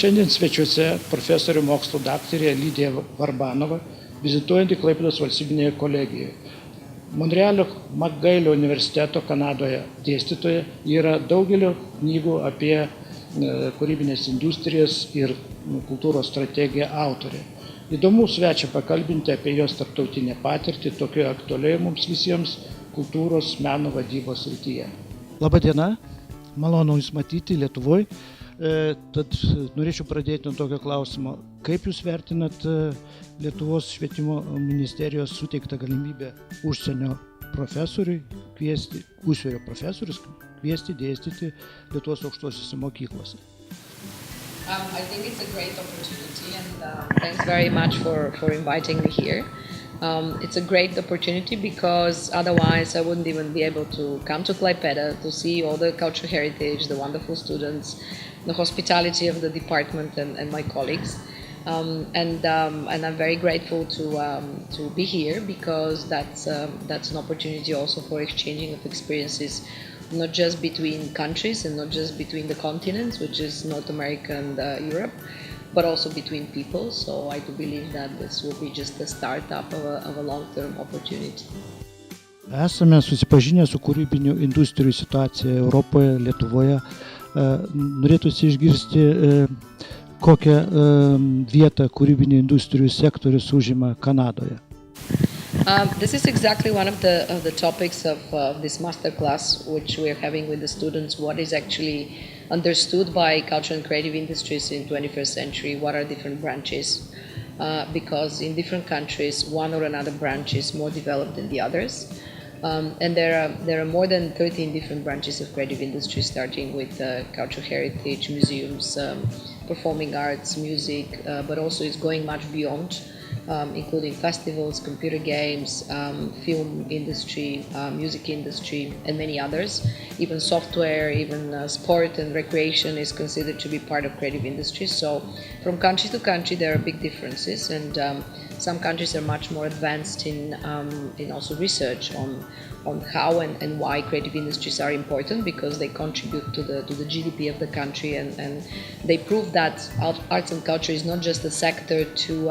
Šiandien svečiuose profesorių mokslo daktarė Lidija Varbanova, vizituojanti Klaipėdos valstybinėje kolegijoje. Monrealio Makgailio universiteto Kanadoje dėstytoja yra daugelio knygų apie kūrybinės industrijas ir kultūros strategiją autorė. Įdomu svečią pakalbinti apie jos tarptautinę patirtį tokioje aktualioje mums visiems kultūros, meno vadybos srityje. Labą dieną, malonu Jūs matyti Lietuvoje. Tad norėčiau pradėti nuo tokio klausimo. Kaip Jūs vertinat Lietuvos švietimo ministerijos suteiktą galimybę užsienio profesoriui užsienio profesorius kviesti dėstyti Lietuvos aukštosiose mokyklose? I think it's a great opportunity and thanks very much for inviting me here. It's a great opportunity because otherwise I wouldn't even be able to come to Klaipėda to see all the cultural heritage, the wonderful students, the hospitality of the department and my colleagues. And I'm very grateful to be here because that's an opportunity also for exchanging of experiences, not just between countries and not just between the continents, which is North America and Europe, but also between people. So I do believe that this will be just the startup of a long-term opportunity. Esame susipažinę su kūrybinių industrijų situacija Europoje, Lietuvoje. Norėtųsi išgirsti, kokią vietą kūrybinių industrijų sektorius užima Kanadoje. This is exactly one of the topics of this masterclass, which we are having with the students. What is actually understood by cultural and creative industries in 21st century? What are different branches? Because in different countries, one or another branch is more developed than the others. And there are more than 13 different branches of creative industry, starting with cultural heritage, museums, performing arts, music, but also it's going much beyond, including festivals, computer games, film industry, music industry, and many others. Even software, even sport and recreation is considered to be part of creative industry. So from country to country, there are big differences, and some countries are much more advanced in also research on how and why creative industries are important, because they contribute to the GDP of the country, and they prove that arts and culture is not just a sector to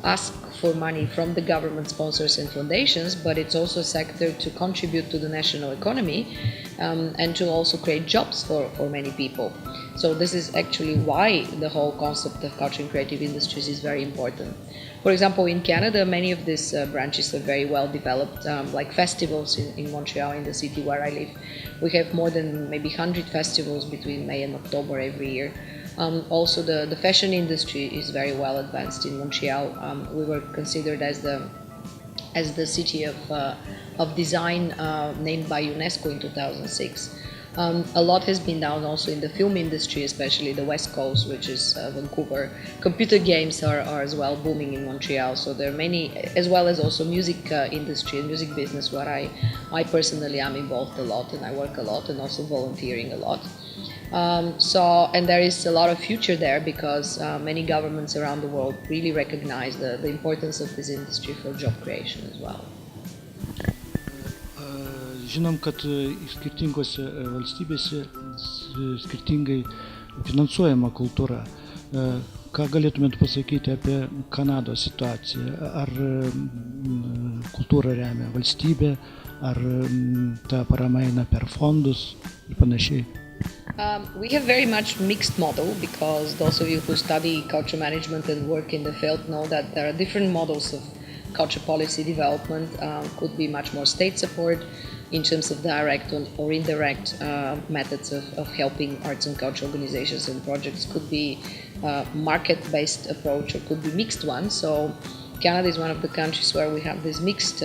ask for money from the government sponsors and foundations, but it's also a sector to contribute to the national economy and to also create jobs for many people. So this is actually why the whole concept of culture and creative industries is very important. For example, in Canada, many of these branches are very well developed, like festivals in Montreal, in the city where I live. We have more than maybe 100 festivals between May and October every year. Also, the fashion industry is very well advanced in Montreal. We were considered as the city of design named by UNESCO in 2006. A lot has been done also in the film industry, especially the West Coast, which is Vancouver. Computer games are as well booming in Montreal, so there are many, as well as also music industry and music business, where I personally am involved a lot, and I work a lot, and also volunteering a lot. And there is a lot of future there because many governments around the world really recognize the importance of this industry for job creation as well. Žinom, kad skirtingose valstybėse skirtingai finansuojama kultūra. Ką galėtumėt pasakyti apie Kanados situaciją? Ar kultūrą remia valstybė, ar ta parama eina per fondus ir panašiai? We have very much mixed model, because those of you who study culture management and work in the field know that there are different models of culture policy development. Could be much more state support in terms of direct or indirect methods of helping arts and culture organizations and projects. Could be market-based approach, or could be mixed one. So Canada is one of the countries where we have this mixed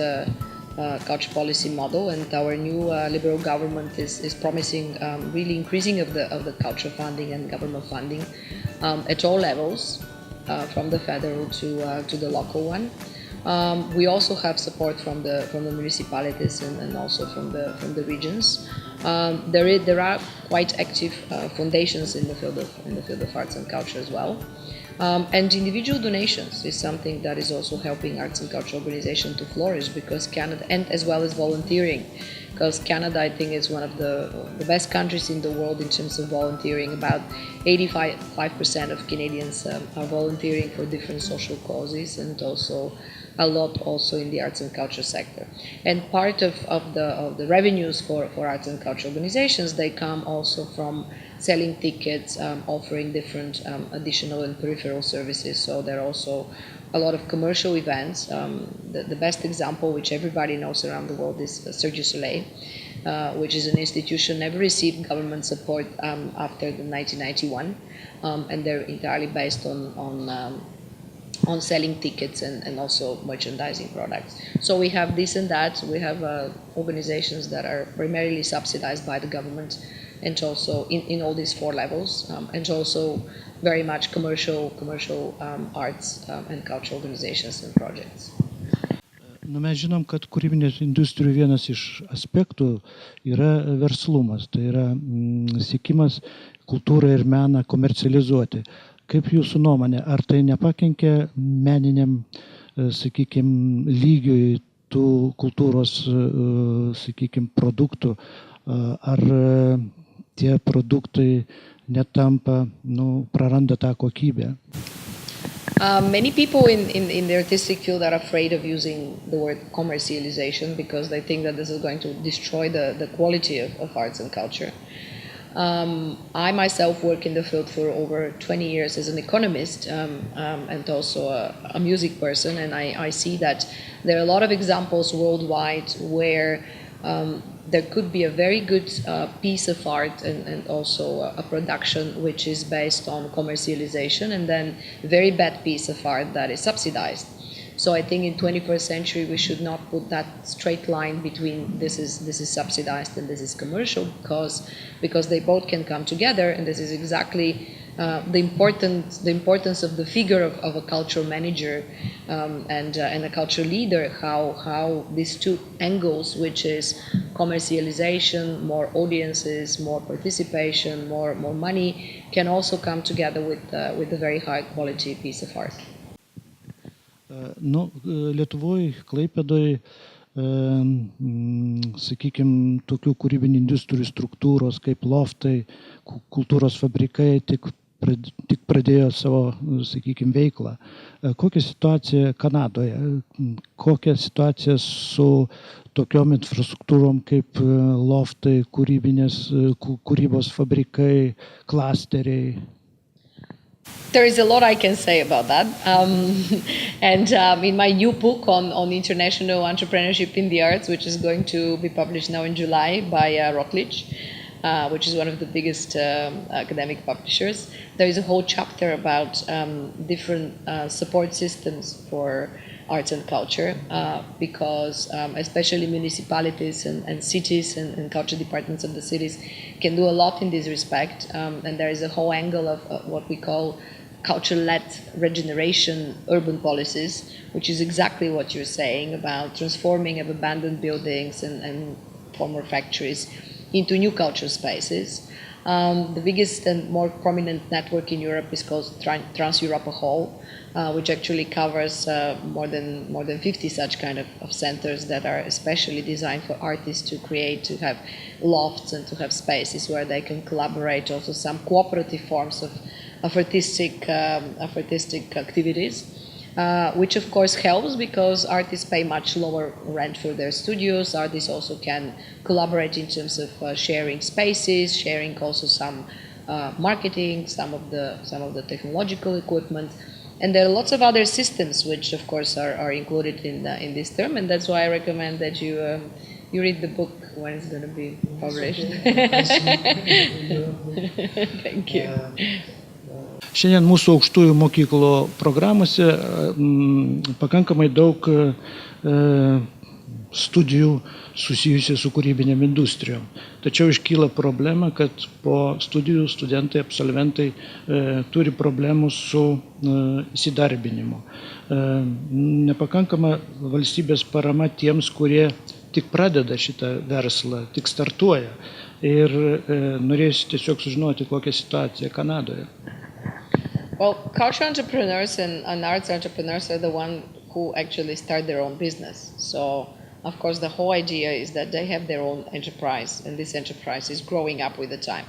culture policy model, and our new liberal government is promising really increasing of the culture funding and government funding at all levels, from the federal to the local one. We also have support from the municipalities and also from the regions. There are quite active foundations in the field of arts and culture as well. And individual donations is something that is also helping arts and culture organizations to flourish because Canada, and as well as volunteering, because Canada, I think, is one of the best countries in the world in terms of volunteering. About 85% of Canadians are volunteering for different social causes, and also a lot also in the arts and culture sector. And part of the revenues for arts and culture organizations, they come also from selling tickets, offering different additional and peripheral services. So there are also a lot of commercial events. The best example, which everybody knows around the world, is Cirque du Soleil, which is an institution never received government support after the 1991, and they're entirely based on selling tickets and also merchandising products. So we have this and that. We have organizations that are primarily subsidized by the government, and also in all these four levels, and also very much commercial arts and cultural organizations and projects. Nu, mes žinom, kad kūrybinės industrijų vienas iš aspektų yra verslumas, tai yra siekimas kultūrą ir meną komercializuoti. Kaip jūsų nuomonė, ar tai nepakenkia meniniam, sakykime, lygiui tų kultūros, sakykime, produktų, ar tie produktai netampa, praranda tą kokybę? Many people in the artistic field are afraid of using the word commercialization because they think that this is going to destroy the quality of arts and culture. I myself work in the field for over 20 years as an economist and also a music person, and I see that there are a lot of examples worldwide where there could be a very good piece of art and also a production which is based on commercialization, and then a very bad piece of art that is subsidized. So I think in 21st century we should not put that straight line between this is subsidized and this is commercial, because they both can come together, and this is exactly the importance of the figure of a cultural manager and a cultural leader, how these two angles, which is commercialization, more audiences, more participation, more money, can also come together with a very high quality piece of art. Lietuvoje, Klaipėdoje, sakykime, tokių kūrybinių industrijų struktūros kaip loftai, kultūros fabrikai tik pradėjo savo, sakykime, veiklą. Kokia situacija Kanadoje? Kokia situacija su tokiom infrastruktūrom kaip loftai, kūrybos fabrikai, klasteriai? There is a lot I can say about that. And in my new book on international entrepreneurship in the arts, which is going to be published now in July by Routledge, which is one of the biggest academic publishers, there is a whole chapter about different support systems for arts and culture, because especially municipalities and cities and culture departments of the cities can do a lot in this respect. And there is a whole angle of what we call culture-led regeneration urban policies, which is exactly what you're saying about transforming of abandoned buildings and former factories into new culture spaces. The biggest and more prominent network in Europe is called Trans-Europa Hall, which actually covers more than 50 such kind of centers that are especially designed for artists to create, to have lofts and to have spaces where they can collaborate, also some cooperative forms of artistic activities, which of course helps because artists pay much lower rent for their studios. Artists also can collaborate in terms of sharing spaces, sharing also some marketing, some of the technological equipment, and there are lots of other systems which of course are included in this term, and that's why I recommend that you read the book when it's going to be published. Thank you. Šiandien mūsų aukštųjų mokyklų programuose pakankamai daug studijų susijusių su kūrybinėm industrijom. Tačiau iškyla problema, kad po studijų studentai, absolventai turi problemų su įsidarbinimu. Nepakankama valstybės parama tiems, kurie tik pradeda šitą verslą, tik startuoja. Ir norėsiu tiesiog sužinoti, kokia situacija Kanadoje. Well, cultural entrepreneurs and arts entrepreneurs are the one who actually start their own business. So, of course, the whole idea is that they have their own enterprise, and this enterprise is growing up with the time.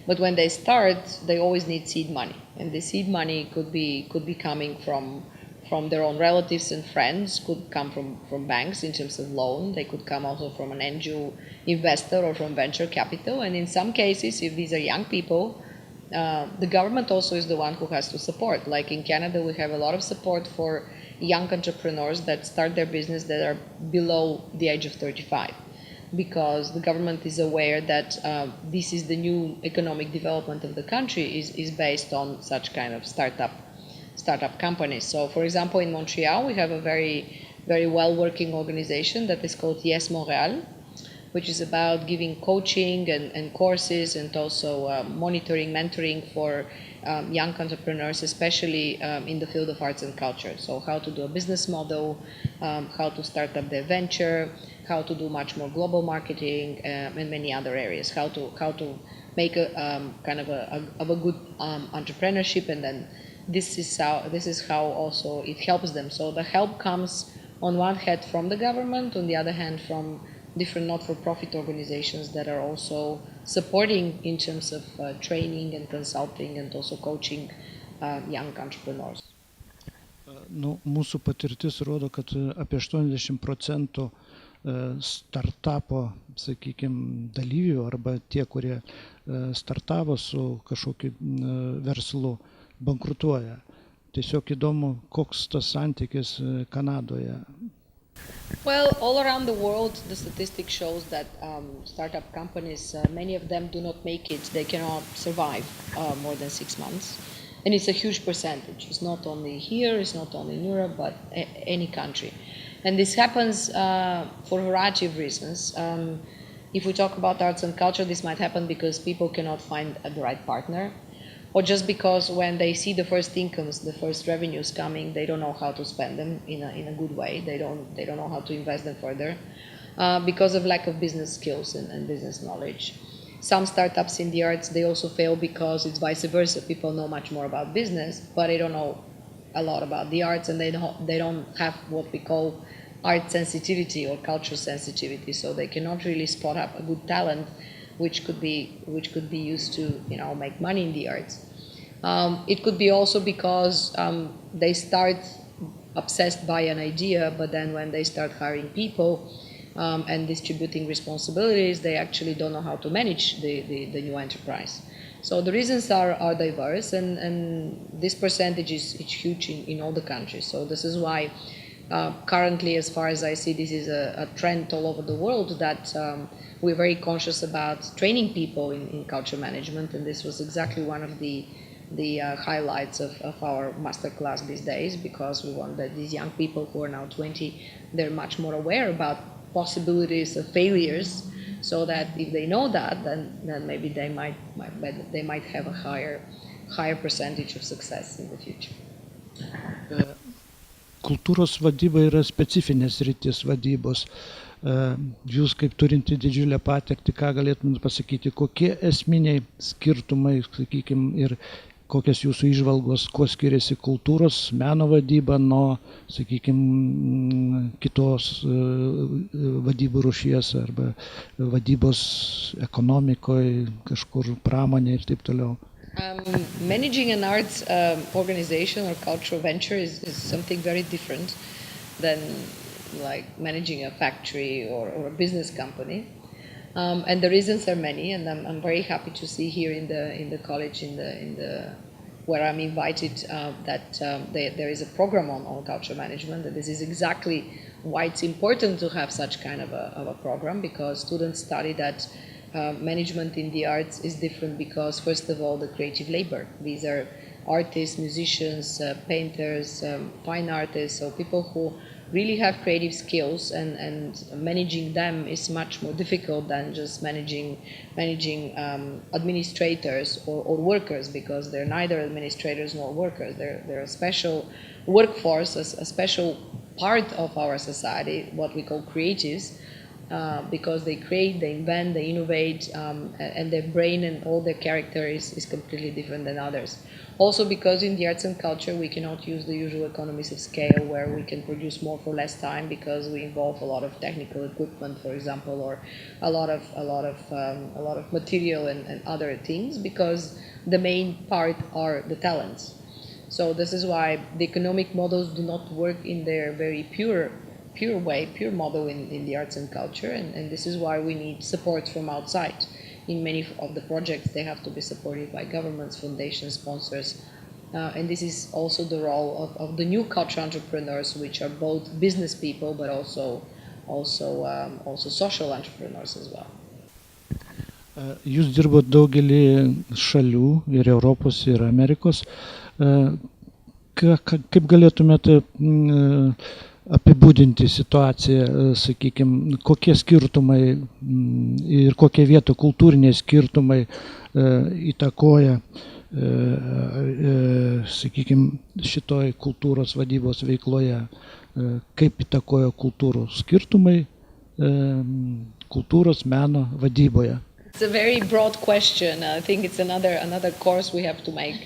But when they start, they always need seed money, and the seed money could be coming from their own relatives and friends, could come from banks in terms of loan. They could come also from an angel investor or from venture capital. And in some cases, if these are young people, the government also is the one who has to support. Like in Canada, we have a lot of support for young entrepreneurs that start their business that are below the age of 35, because the government is aware that this is the new economic development of the country is based on such kind of startup companies. So, for example, in Montreal, we have a very well working organization that is called Yes Montréal, which is about giving coaching and courses and also monitoring, mentoring for young entrepreneurs, especially in the field of arts and culture. So how to do a business model, how to start up their venture, how to do much more global marketing, and many other areas. How to make a kind of a good entrepreneurship, and then this is how also it helps them. So the help comes on one hand from the government, on the other hand from different not-for-profit organizations that are also supporting in terms of training and consulting and also coaching young entrepreneurs. Nu, mūsų patirtis rodo, kad apie 80% startupo, sakykime, dalyvių arba tie, kurie startavo su kažkokiu verslu, bankrutuoja. Tiesiog įdomu, koks tas santykis Kanadoje. Well, all around the world, the statistic shows that startup companies, many of them do not make it. They cannot survive more than 6 months. And it's a huge percentage. It's not only here, it's not only in Europe, but any country. And this happens for a variety of reasons. If we talk about arts and culture, this might happen because people cannot find the right partner, or just because when they see the first incomes, the first revenues coming, they don't know how to spend them in a good way. They don't know how to invest them further because of lack of business skills and business knowledge. Some startups in the arts, they also fail because it's vice versa. People know much more about business, but they don't know a lot about the arts, and they don't have what we call art sensitivity or cultural sensitivity. So they cannot really spot up a good talent which could be used to make money in the arts. It could be also because they start obsessed by an idea, but then when they start hiring people and distributing responsibilities, they actually don't know how to manage the new enterprise. So the reasons are diverse, and this percentage is huge in all the countries. So this is why currently, as far as I see, this is a trend all over the world that we're very conscious about training people in culture management, and this was exactly one of the highlights of our masterclass these days, because we want that these young people who are now 20, they're much more aware about possibilities of failures, so that if they know that, then maybe they might have a higher percentage of success in the future. Kultūros vadyba yra specifinės sritis vadybos. Jūs kaip turinti didžiulę patirtį, ką galėtumėte pasakyti, kokie esminiai skirtumai, sakykime, ir kokios jūsų įžvalgos, kuo skiriasi kultūros meno vadyba nuo, sakykime, kitos vadybų rūšies arba vadybos ekonomikoje, kažkur pramonė ir taip toliau. Managing an arts organization or cultural venture is something very different than like managing a factory or a business company, and the reasons are many. And I'm very happy to see here in the college where I'm invited that there is a program on cultural management, and this is exactly why it's important to have such kind of a program, because students study that management in the arts is different because, first of all, the creative labor. These are artists, musicians, painters, fine artists, so people who really have creative skills, and managing them is much more difficult than just managing administrators or workers, because they're neither administrators nor workers. They're a special workforce, a special part of our society, what we call creatives, because they create, they invent, they innovate, and their brain and all their character is completely different than others. Also because in the arts and culture we cannot use the usual economies of scale where we can produce more for less time because we involve a lot of technical equipment, for example, or a lot of material and other things, because the main part are the talents. So this is why the economic models do not work in their very pure way, pure model in the arts and culture, and this is why we need support from outside. In many of the projects, they have to be supported by governments, foundations, sponsors, and this is also the role of the new culture entrepreneurs, which are both business people but also social entrepreneurs as well. Jūs dirbot daugelį šalių, ir Europos, ir Amerikos. Kaip galėtumėte apibūdinti situaciją, sakykime, kokie skirtumai ir kokie vietų kultūriniai skirtumai įtakoja, sakykime, šitoj kultūros vadybos veikloje, kaip įtakoja kultūrų skirtumai kultūros meno vadyboje? It's a very broad question. I think it's another course we have to make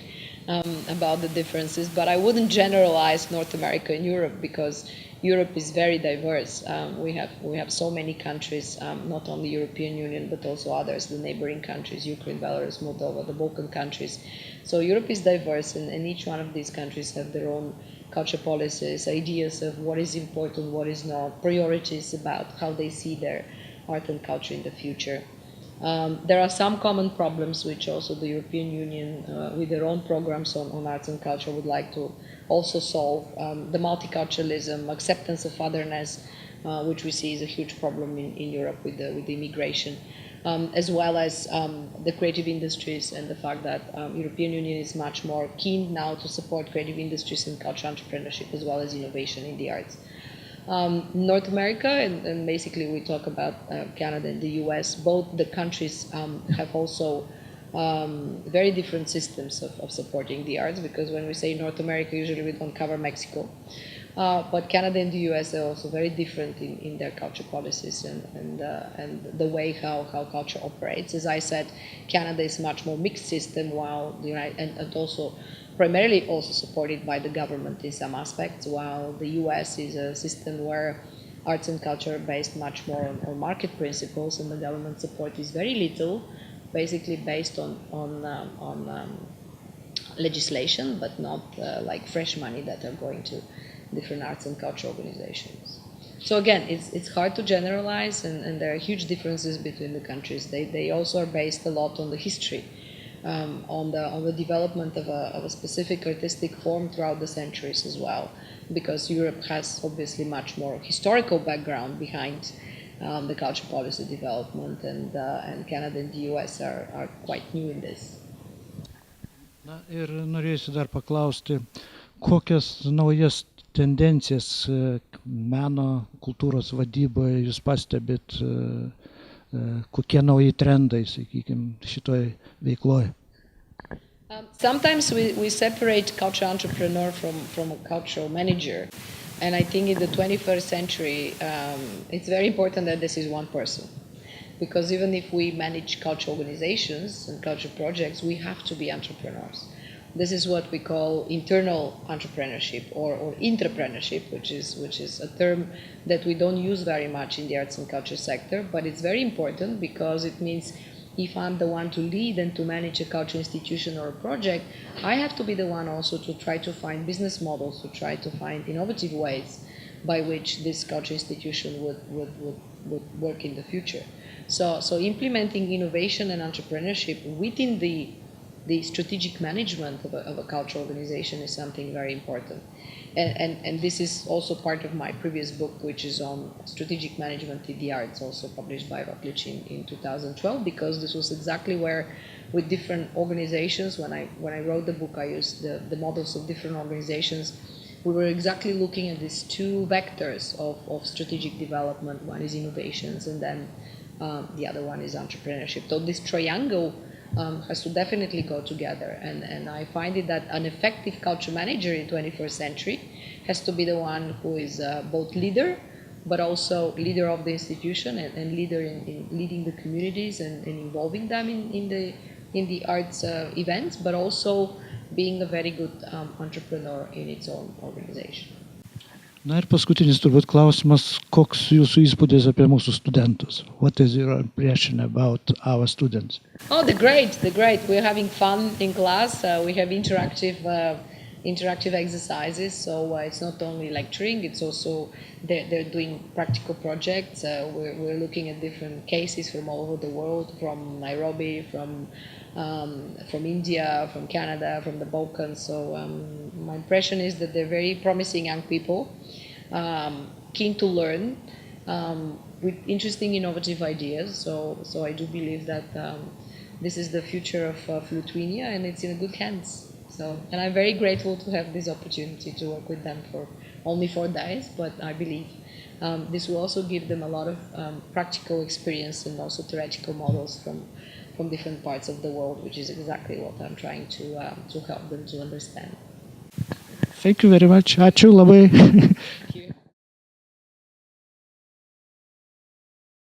about the differences. But I wouldn't generalize North America and Europe because Europe is very diverse. We have so many countries, not only European Union but also others, the neighboring countries, Ukraine, Belarus, Moldova, the Balkan countries. So Europe is diverse, and each one of these countries have their own culture policies, ideas of what is important, what is not, priorities about how they see their art and culture in the future. There are some common problems which also the European Union, with their own programs on arts and culture, would like to also solve. The multiculturalism, acceptance of otherness, which we see is a huge problem in Europe with the immigration, as well as the creative industries and the fact that European Union is much more keen now to support creative industries and culture entrepreneurship as well as innovation in the arts. North America, and basically we talk about Canada and the US, both the countries have also very different systems of supporting the arts, because when we say North America, usually we don't cover Mexico. But Canada and the US are also very different in their culture policies and the way how culture operates. As I said, Canada is a much more mixed system, while the United, and also primarily also supported by the government in some aspects, while the US is a system where arts and culture are based much more on market principles, and the government support is very little, basically based on legislation, but not like fresh money that are going to different arts and culture organizations. So again, it's hard to generalize, and there are huge differences between the countries. They also are based a lot on the history, on the development of a specific artistic form throughout the centuries as well, because Europe has obviously much more historical background behind the culture policy development, and Canada and the US are quite new in this. Na, ir norėsiu dar paklausti, kokias naujas tendencijas meno kultūros vadyboje jūs pastebit, kokie nauji trendai, sakykime, šitoj veikloje? Sometimes we separate culture entrepreneur from a cultural manager, and I think in the 21st century it's very important that this is one person, because even if we manage culture organizations and culture projects, we have to be entrepreneurs. This is what we call internal entrepreneurship or intrapreneurship, which is a term that we don't use very much in the arts and culture sector, but it's very important because it means if I'm the one to lead and to manage a culture institution or a project, I have to be the one also to try to find business models, to try to find innovative ways by which this culture institution would work in the future. So implementing innovation and entrepreneurship within the strategic management of a cultural organization is something very important. And this is also part of my previous book, which is on strategic management in the arts, also published by Roglic in 2012, because this was exactly where, with different organizations, when I wrote the book, I used the models of different organizations. We were exactly looking at these two vectors of strategic development. One is innovations, and then the other one is entrepreneurship. So this triangle has to definitely go together, and I find it that an effective culture manager in 21st century has to be the one who is both leader, but also leader of the institution and leader in leading the communities and involving them in the arts events, but also being a very good entrepreneur in its own organization. Na ir paskutinis turbūt klausimas, koks jūsų įspūdis apie mūsų studentus? What is your impression about our students? Oh, they're great. They're great. We're having fun in class. We have interactive exercises. So it's not only lecturing. It's also they're doing practical projects. We're looking at different cases from all over the world, from Nairobi, from India, from Canada, from the Balkans. So my impression is that they're very promising young people, keen to learn, with interesting, innovative ideas. So I do believe that this is the future of Lithuania, and it's in good hands. And I'm very grateful to have this opportunity to work with them for only 4 days, but I believe this will also give them a lot of practical experience and also theoretical models from different parts of the world, which is exactly what I'm trying to help them to understand. Thank you very much. Ačiū labai.